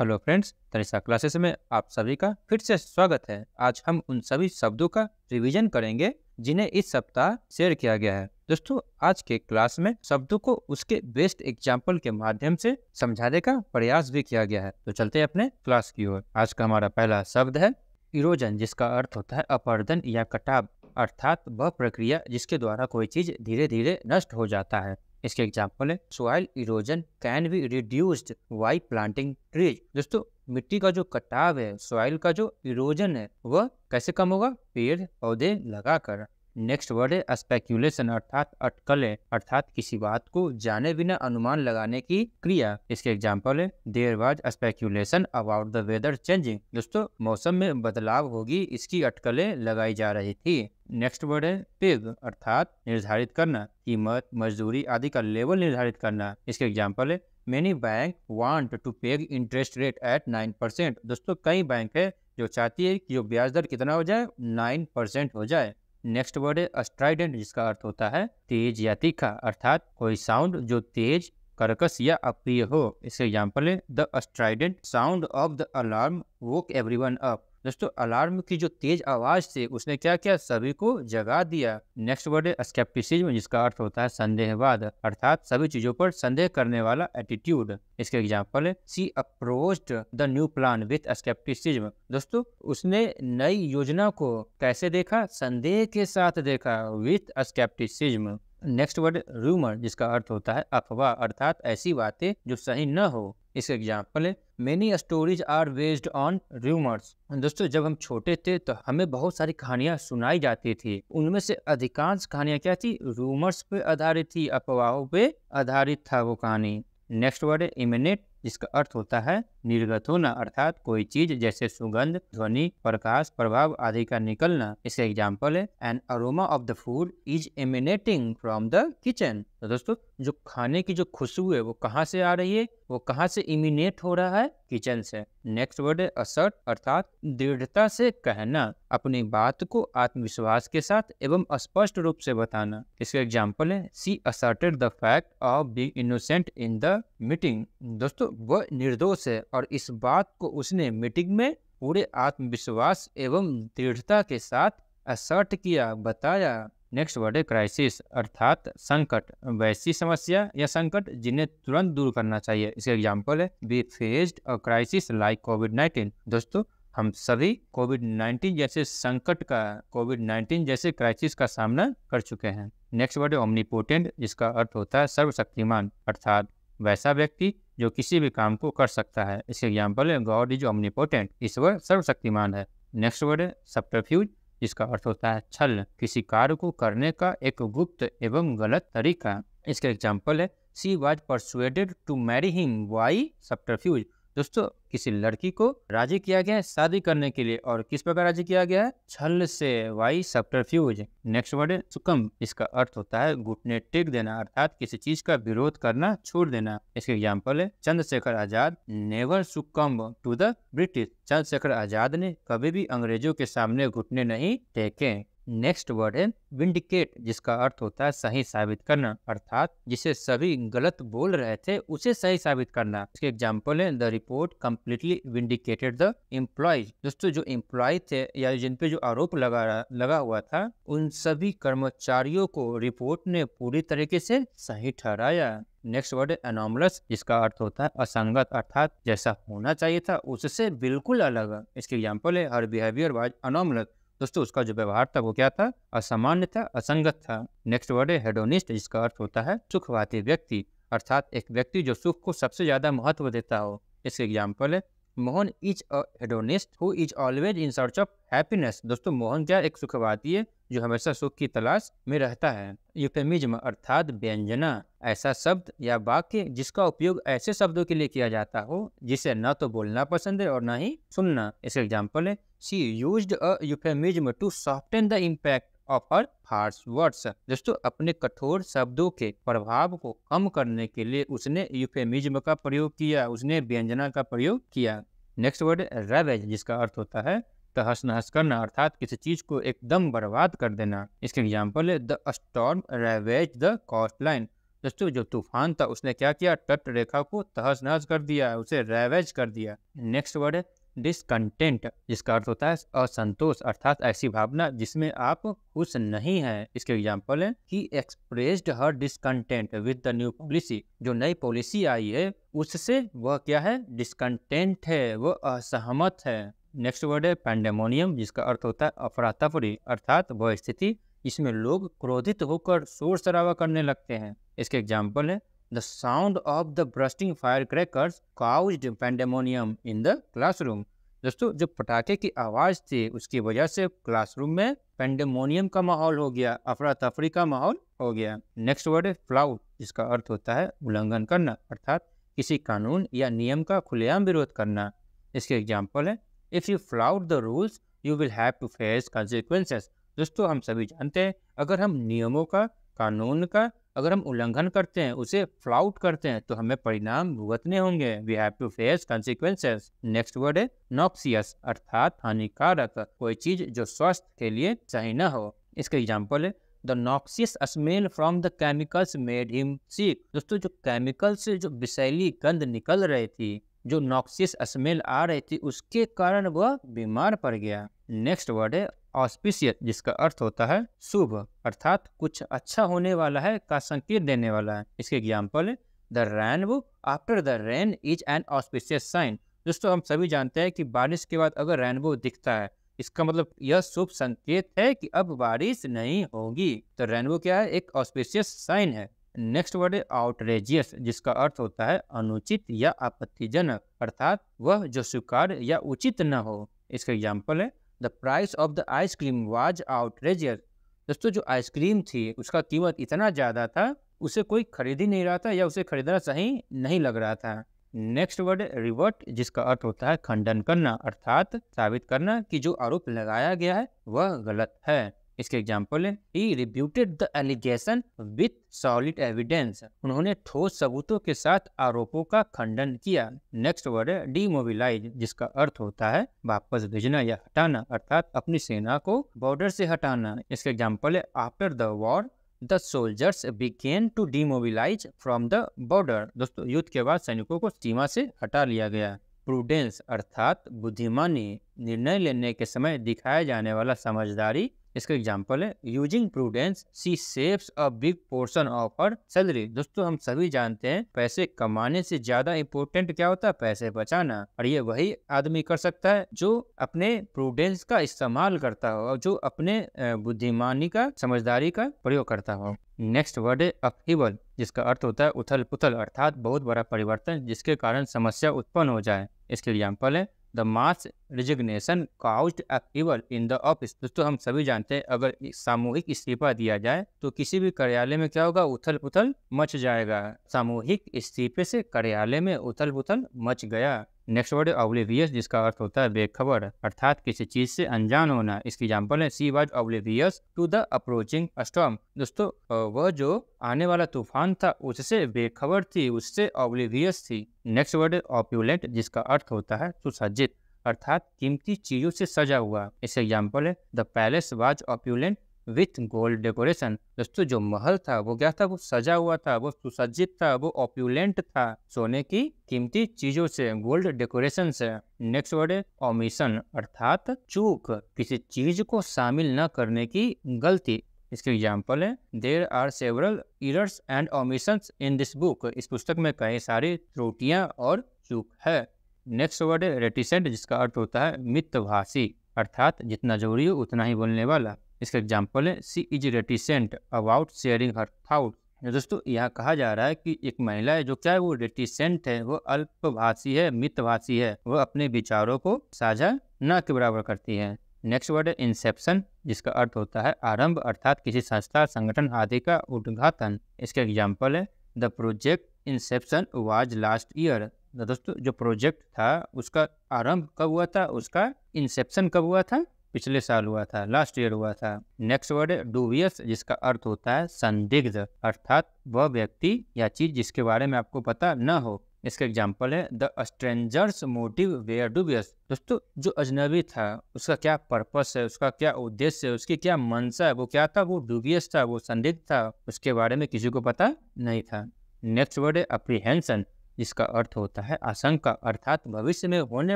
Hello friends, Tanisha classes में आप सभी का फिर से स्वागत है। आज हम उन सभी शब्दों का रिवीजन करेंगे जिन्हें इस सप्ताह शेयर किया गया है। दोस्तों, आज के क्लास में शब्दों को उसके बेस्ट एग्जाम्पल के माध्यम से समझाने का प्रयास भी किया गया है। तो चलते हैं अपने क्लास की ओर। आज का हमारा पहला शब्द है इरोजन, जिसका अर्थ होता है अपरदन या कटाव, अर्थात वह प्रक्रिया जिसके द्वारा कोई चीज धीरे धीरे नष्ट हो जाता है। इसके एग्जाम्पल है soil erosion can be reduced by planting trees. दोस्तों, मिट्टी का जो कटाव है, सॉइल का जो इरोजन है, वह कैसे कम होगा? पेड़ पौधे लगाकर। नेक्स्ट वर्ड है स्पेक्यूलेशन, अर्थात अटकलें, अर्थात किसी बात को जाने बिना अनुमान लगाने की क्रिया। इसके एग्जाम्पल है there was speculation about the weather changing. दोस्तों, मौसम में बदलाव होगी, इसकी अटकलें लगाई जा रही थी। नेक्स्ट वर्ड है पेग, अर्थात निर्धारित करना, कीमत, मजदूरी आदि का लेवल निर्धारित करना। इसके एग्जाम्पल है many bank want to peg interest rate at 9%। दोस्तों, कई बैंक है जो चाहती है कि जो ब्याज दर कितना हो जाए? 9% हो जाए। नेक्स्ट वर्ड है स्ट्राइडेंट, जिसका अर्थ होता है तेज या तीखा, अर्थात कोई साउंड जो तेज, कर्कश या अप्रिय हो। इसके एग्जाम्पल है the Strident sound of the alarm woke everyone up. दोस्तों, अलार्म की जो तेज आवाज से उसने क्या किया? सभी को जगा दिया। नेक्स्ट वर्ड है स्केप्टिसिज्म, जिसका अर्थ होता है संदेहवाद, अर्थात सभी चीजों पर संदेह करने वाला एटीट्यूड। इसके एग्जाम्पल है she approached the new plan with scepticism. दोस्तों, उसने नई योजना को कैसे देखा? संदेह के साथ देखा, with scepticism. Next word rumour, जिसका अर्थ होता है अफवाह, अर्थात ऐसी बातें जो सही न हो। इसका एग्जाम्पल है many stories are based on rumours. दोस्तों, जब हम छोटे थे तो हमें बहुत सारी कहानियां सुनाई जाती थी, उनमें से अधिकांश कहानियां क्या थी? रूमर्स पे आधारित थी, अफवाहों पे आधारित था वो कहानी। नेक्स्ट वर्ड है इमिनेट, जिसका अर्थ होता है निर्गत होना, अर्थात कोई चीज जैसे सुगंध, ध्वनि, प्रकाश, प्रभाव आदि का निकलना। इसका एग्जाम्पल है an aroma of the food is emanating from the kitchen. तो दोस्तों, जो खाने की जो खुशबू है वो कहाँ से आ रही है? वो कहाँ से इमिनेट हो रहा है? किचन से। नेक्स्ट वर्ड है असर्ट, अर्थात दृढ़ता से कहना, अपनी बात को आत्मविश्वास के साथ एवं स्पष्ट रूप से बताना। इसका एग्जाम्पल है she asserted the fact of being innocent in the meeting. दोस्तों, वह निर्दोष है और इस बात को उसने मीटिंग में पूरे आत्मविश्वास एवं दृढ़ता के साथ असर्ट किया, बताया। नेक्स्ट वर्ड है क्राइसिस, अर्थात संकट, वैसी समस्या या संकट जिन्हें तुरंत दूर करना चाहिए। इसका एग्जाम्पल है we faced a crisis like कोविड-19। दोस्तों, हम सभी कोविड-19 जैसे संकट का, कोविड-19 जैसे क्राइसिस का सामना कर चुके हैं। नेक्स्ट वर्ड है ओमनीपोटेंट, जिसका अर्थ होता है सर्वशक्तिमान, अर्थात वैसा व्यक्ति जो किसी भी काम को कर सकता है। इसके एग्जाम्पल है गॉड इज ओमनीपोटेंट, ईश्वर सर्वशक्तिमान है। नेक्स्ट वर्ड है सब्टरफ्यूज, जिसका अर्थ होता है छल, किसी कार्य को करने का एक गुप्त एवं गलत तरीका। इसका एग्जाम्पल है she was persuaded to marry him by subterfuge. दोस्तों, किसी लड़की को राजी किया गया है शादी करने के लिए, और किस प्रकार राजी किया गया है? छल से, बाय सब्टरफ्यूज। नेक्स्ट वर्ड है सुकम, इसका अर्थ होता है घुटने टेक देना, अर्थात किसी चीज का विरोध करना, छोड़ देना। इसके एग्जाम्पल है Chandrashekhar Azad never succumb to the British. Chandrashekhar Azad ने कभी भी अंग्रेजों के सामने घुटने नहीं टेके। नेक्स्ट वर्ड है विंडिकेट, जिसका अर्थ होता है सही साबित करना, अर्थात जिसे सभी गलत बोल रहे थे उसे सही साबित करना। इसके एग्जाम्पल है the report completely vindicated the employees. दोस्तों, जो एम्प्लॉय थे या जिन पे जो आरोप लगा हुआ था, उन सभी कर्मचारियों को रिपोर्ट ने पूरी तरीके से सही ठहराया। नेक्स्ट वर्ड है एनॉमलस, जिसका अर्थ होता है असंगत, अर्थात जैसा होना चाहिए था उससे बिल्कुल अलग। इसके एग्जाम्पल है हर बिहेवियर वाज अनॉमलस। दोस्तों, उसका जो व्यवहार था वो क्या था? असामान्य था, असंगत था। नेक्स्ट वर्ड है हेडोनिस्ट, जिसका अर्थ होता है सुखवादी व्यक्ति, अर्थात एक व्यक्ति जो सुख को सबसे ज्यादा महत्व देता हो। इसके एग्जाम्पल है Mohan is a hedonist who is always in search of happiness. दोस्तों, मोहन क्या? एक सुखवादी है जो हमेशा सुख की तलाश में रहता है। यूफेमिज्म, अर्थात व्यंजना, ऐसा शब्द या वाक्य जिसका उपयोग ऐसे शब्दों के लिए किया जाता हो जिसे न तो बोलना पसंद है और न ही सुनना। इसका एग्जाम्पल है she used a euphemism to soften the impact of her harsh words. दोस्तों, अपने कठोर शब्दों के प्रभाव को कम करने के लिए उसने यूफेमिज्म का प्रयोग किया, उसने व्यंजना का प्रयोग किया। नेक्स्ट वर्ड रैवेज, जिसका अर्थ होता है तहस नहस करना, अर्थात किसी चीज को एकदम बर्बाद कर देना। इसके एग्जाम्पल है the storm ravage the coast line. दोस्तों जो तूफान था उसने क्या किया, तट रेखा को तहस नहस कर दिया, उसे रैवेज कर दिया। नेक्स्ट वर्ड है डिसकंटेंट, जिसका अर्थ होता है असंतोष, अर्थात ऐसी भावना जिसमें आप खुश नहीं हैं। इसके एग्जाम्पल है he expressed her discontent with the new policy, जो नई पॉलिसी आई है उससे वह क्या है, डिसकंटेंट है, वह असहमत है। नेक्स्ट वर्ड है पैंडेमोनियम, जिसका अर्थ होता है अफरा तफरी, अर्थात वह स्थिति जिसमें लोग क्रोधित होकर शोर शराबा करने लगते हैं। इसके एग्जाम्पल है the sound of the bursting fire crackers caused pandemonium in the classroom. दोस्तों जो पटाखे की आवाज थी उसकी वजह से क्लासरूम में पैंडेमोनियम का माहौल हो गया, अफरा तफरी का माहौल हो गया। नेक्स्ट वर्ड है फ्लाउट, जिसका अर्थ होता है उल्लंघन करना, अर्थात किसी कानून या नियम का खुलेआम विरोध करना। इसके एग्जाम्पल है if you flout the rules you will have to face consequences। दोस्तों हम सभी जानते हैं अगर हम नियमों का, कानून का अगर हम उल्लंघन करते हैं, उसे फ्लाउट करते हैं, तो हमें परिणाम भुगतने होंगे। We have to face consequences। Next word है नॉक्सियस, अर्थात हानिकारक, कोई चीज जो स्वास्थ्य के लिए सही न हो। इसका एग्जाम्पल है the noxious smell from the chemicals made him sick. दोस्तों जो केमिकल से जो विषैली गंध निकल रही थी, जो नॉक्सियस स्मेल आ रही थी, उसके कारण वह बीमार पड़ गया। नेक्स्ट वर्ड है ऑस्पिशियस, जिसका अर्थ होता है शुभ, अर्थात कुछ अच्छा होने वाला है का संकेत देने वाला है। इसके एग्जाम्पल है the rainbow after the rain is an auspicious sign. दोस्तों हम सभी जानते हैं कि बारिश के बाद अगर रेनबो दिखता है, इसका मतलब यह शुभ संकेत है कि अब बारिश नहीं होगी। तो रेनबो क्या है, एक ऑस्पिशियस साइन है। नेक्स्ट वर्ड है आउटरेजियस, जिसका अर्थ होता है अनुचित या आपत्तिजनक, अर्थात वह जो स्वीकार्य या उचित न हो। इसका एग्जाम्पल है the price of the ice cream was outrageous. दोस्तों जो आइसक्रीम थी उसका कीमत इतना ज़्यादा था, उसे कोई खरीद ही नहीं रहा था या उसे खरीदना सही नहीं लग रहा था। नेक्स्ट वर्ड है रिवर्ट, जिसका अर्थ होता है खंडन करना, अर्थात साबित करना कि जो आरोप लगाया गया है वह गलत है। इसके एग्जाम्पल है he rebutted the allegation with solid evidence. उन्होंने ठोस सबूतों के साथ आरोपों का खंडन किया। नेक्स्ट वर्ड है डीमोबिलाइज, जिसका अर्थ होता है वापस भेजना या हटाना, अर्थात अपनी सेना को बॉर्डर से हटाना। इसके एग्जाम्पल है after the war the soldiers began to demobilise from the border. दोस्तों युद्ध के बाद सैनिकों को सीमा से हटा लिया गया। प्रूडेंस, अर्थात बुद्धिमानी, निर्णय लेने के समय दिखाया जाने वाला समझदारी। इसका एग्जाम्पल है using prudence she saves a big portion of her salary. दोस्तों हम सभी जानते हैं पैसे कमाने से ज्यादा इम्पोर्टेंट क्या होता है, पैसे बचाना, और ये वही आदमी कर सकता है जो अपने प्रूडेंस का इस्तेमाल करता हो और जो अपने बुद्धिमानी का, समझदारी का प्रयोग करता हो। नेक्स्ट वर्ड है अपहीवल, जिसका अर्थ होता है उथल पुथल, अर्थात बहुत बड़ा परिवर्तन जिसके कारण समस्या उत्पन्न हो जाए। इसके एग्जाम्पल है the mass resignation caused upheaval in the office. दोस्तों हम सभी जानते हैं अगर सामूहिक इस्तीफा दिया जाए तो किसी भी कार्यालय में क्या होगा, उथल पुथल मच जाएगा। सामूहिक इस्तीफे से कार्यालय में उथल पुथल मच गया। नेक्स्ट वर्ड है ऑब्लिवियस, जिसका अर्थ होता है बेखबर, अर्थात किसी चीज से अनजान होना। इसकी एग्जाम्पल है she was oblivious to the approaching storm. दोस्तों वह जो आने वाला तूफान था उससे बेखबर थी, उससे ऑब्लिवियस थी। नेक्स्ट वर्ड है ऑप्यूलेंट, जिसका अर्थ होता है सुसज्जित, अर्थात कीमती चीजों से सजा हुआ। इसका एग्जाम्पल है the palace was opulent with gold decoration. दोस्तों जो महल था वो क्या था, वो सजा हुआ था, वो सुसज्जित था, वो ऑप्यूलेंट था, सोने की कीमती चीजों से, गोल्ड डेकोरेशन से। नेक्स्ट वर्ड है ओमिशन, अर्थात चूक, किसी चीज को शामिल न करने की गलती। इसके एग्जाम्पल है there are several errors and omissions in this book. इस पुस्तक में कई सारी त्रुटियां और चूक है। नेक्स्ट वर्ड है रेटिसेंट, जिसका अर्थ होता है मितभाषी, अर्थात जितना जरूरी हो उतना ही बोलने वाला। इसका एग्जाम्पल है she is reticent about sharing her thought. दोस्तों यहाँ कहा जा रहा है कि एक महिला है जो क्या है, वो रेटिसेंट है, वो अल्पभाषी है, मितभाषी है, वो अपने विचारों को साझा न के बराबर करती है। नेक्स्ट वर्ड है इंसेप्शन, जिसका अर्थ होता है आरंभ, अर्थात किसी संस्था, संगठन आदि का उद्घाटन। इसका एग्जाम्पल है the project Inception was last year. दोस्तों जो प्रोजेक्ट था उसका आरंभ कब हुआ था, उसका इंसेप्शन कब हुआ था, पिछले साल हुआ था, लास्ट ईयर हुआ था। नेक्स्ट वर्ड है डूबियस, जिसका अर्थ होता है संदिग्ध, अर्थात वह व्यक्ति या चीज जिसके बारे में आपको पता न हो। इसका एग्जाम्पल है the stranger's motive were dubious. दोस्तों जो अजनबी था उसका क्या पर्पस है, उसका क्या उद्देश्य है, उसकी क्या मंशा है, वो क्या था, वो डूबियस था, वो संदिग्ध था, उसके बारे में किसी को पता नहीं था। नेक्स्ट वर्ड है अप्रीहेंशन, जिसका अर्थ होता है आशंका, अर्थात भविष्य में होने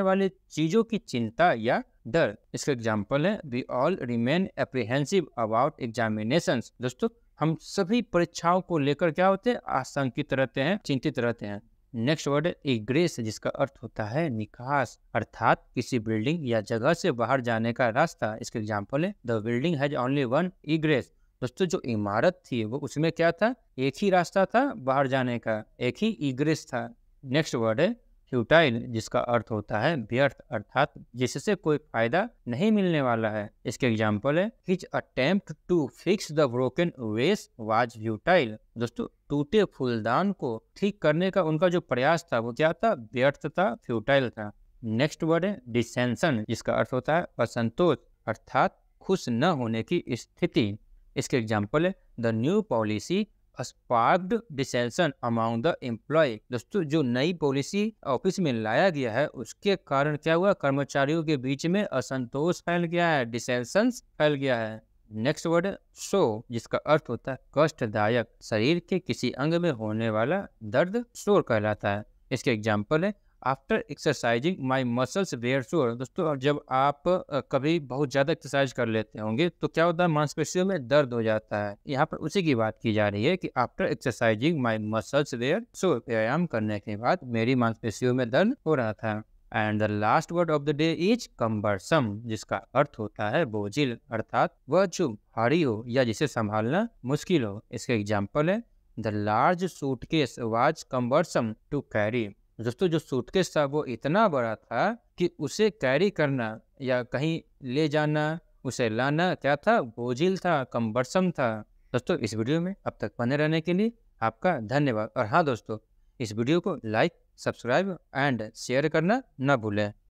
वाली चीजों की चिंता या डर। इसका एग्जाम्पल है we all remain apprehensive about examinations. दोस्तों हम सभी परीक्षाओं को लेकर क्या होते हैं, आशंकित रहते हैं, चिंतित रहते हैं। नेक्स्ट वर्ड है इग्रेस, जिसका अर्थ होता है निकास, अर्थात किसी बिल्डिंग या जगह से बाहर जाने का रास्ता। इसका एग्जाम्पल है the building has only one egress. दोस्तों जो इमारत थी वो उसमें क्या था, एक ही रास्ता था बाहर जाने का, एक ही इग्रेस था। नेक्स्ट वर्ड है फ्यूटाइल, जिसका अर्थ होता है व्यर्थ, अर्थात जिससे कोई फायदा नहीं मिलने वाला है। इसके एग्जाम्पल है his attempt to fix the broken vase was futile. दोस्तों टूटे फूलदान को ठीक करने का उनका जो प्रयास था वो क्या था, व्यर्थ था, फ्यूटाइल था। नेक्स्ट वर्ड है डिसेंशन, जिसका अर्थ होता है असंतोष, अर्थात खुश न होने की स्थिति। इसके एग्जाम्पल है the new policy sparked dissension among the employ. दोस्तों जो नई पॉलिसी ऑफिस में लाया गया है उसके कारण क्या हुआ, कर्मचारियों के बीच में असंतोष फैल गया है, डिसेंशन फैल गया है। नेक्स्ट वर्ड है शो, जिसका अर्थ होता है कष्टदायक, शरीर के किसी अंग में होने वाला दर्द शोर कहलाता है। इसके एग्जाम्पल है after exercising my muscles were sore. दोस्तों जब आप कभी बहुत ज़्यादा एक्सरसाइज कर लेते होंगे तो क्या होता है, मांसपेशियों में दर्द हो जाता है। यहाँ पर उसी की बात की जा रही है कि after exercising my muscles were sore, व्यायाम करने के बाद मेरी मांसपेशियों में दर्द हो रहा था। And the last word of the day is cumbersome, जिसका अर्थ होता है बोझिल, अर्थात वह जो भारी हो या जिसे संभालना मुश्किल हो। इसका एग्जाम्पल है the large suitcase was cumbersome to carry. दोस्तों जो सूटकेस था वो इतना बड़ा था कि उसे कैरी करना या कहीं ले जाना, उसे लाना क्या था, बोझिल था, कम्बरसम था। दोस्तों इस वीडियो में अब तक बने रहने के लिए आपका धन्यवाद। और हाँ दोस्तों, इस वीडियो को लाइक, सब्सक्राइब एंड शेयर करना न भूलें।